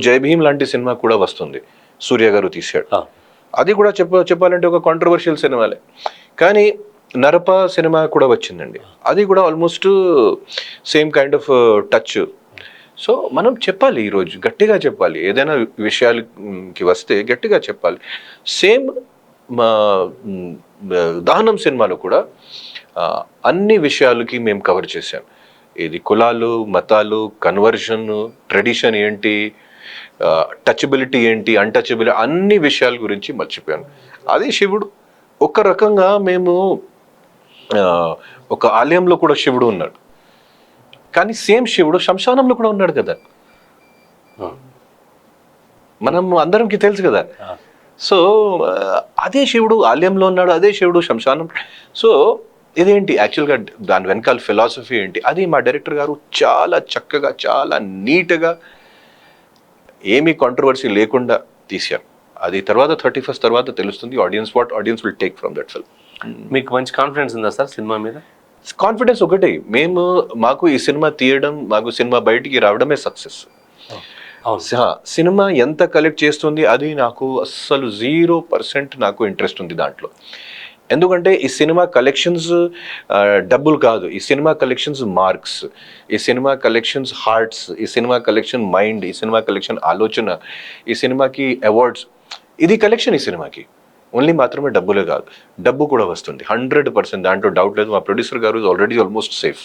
జై భీమ్ లాంటి సినిమా కూడా వస్తుంది, సూర్య గారు తీశాడు. ఆ, అది కూడా చెప్పాలంటే ఒక కాంట్రవర్షియల్ సినిమాలే. కానీ నరప సినిమా కూడా వచ్చిందండి, అది కూడా almost same kind of touch. So మనం చెప్పాలి, ఈరోజు గట్టిగా చెప్పాలి, ఏదైనా విషయాలకి వస్తే గట్టిగా చెప్పాలి. సేమ్ మా దహనం సినిమాలో కూడా అన్ని విషయాలకి మేము కవర్ చేశాం. ఇది కులాలు, మతాలు, కన్వర్షన్, ట్రెడిషన్ ఏంటి, టచబిలిటీ ఏంటి, అన్టచబిలిటీ, అన్ని విషయాల గురించి మర్చిపోయాను. అదే శివుడు ఒక రకంగా మేము ఒక ఆలయంలో కూడా శివుడు ఉన్నాడు, కానీ సేమ్ శివుడు శ్మశానంలో కూడా ఉన్నాడు కదా, మనం అందరికి తెలుసు కదా. సో అదే శివుడు ఆలయంలో ఉన్నాడు, అదే శివుడు శ్మశానం. సో ఇదేంటి యాక్చువల్గా దాని వెనకాల ఫిలాసఫీ ఏంటి, అది మా డైరెక్టర్ గారు చాలా చక్కగా, చాలా నీట్గా, ఏమీ కాంట్రవర్సీ లేకుండా తీశారు. అది తర్వాత 31st తర్వాత తెలుస్తుంది audience will take from that film. మీకు మంచి కాన్ఫిడెన్స్ ఉందా సార్ సినిమా మీద? కాన్ఫిడెన్స్ ఒకటి, మాకు ఈ సినిమా తీయడం, మాకు సినిమా బయటికి రావడమే సక్సెస్. సినిమా ఎంత కలెక్ట్ చేస్తుంది అది నాకు అస్సలు 0% నాకు ఇంట్రెస్ట్ ఉంది దాంట్లో. ఎందుకంటే ఈ సినిమా కలెక్షన్స్ డబ్బులు కాదు, ఈ సినిమా కలెక్షన్స్ మార్క్స్, ఈ సినిమా కలెక్షన్స్ హార్ట్స్, ఈ సినిమా కలెక్షన్ మైండ్, ఈ సినిమా కలెక్షన్ ఆలోచన, ఈ సినిమాకి అవార్డ్స్, ఇది కలెక్షన్ ఈ సినిమాకి. ఓన్లీ మాత్రమే డబ్బులే కాదు, డబ్బు కూడా వస్తుంది 100%, దాంట్లో డౌట్ లేదు. మా ప్రొడ్యూసర్ గారు ఆల్రెడీ ఆల్మోస్ట్ సేఫ్.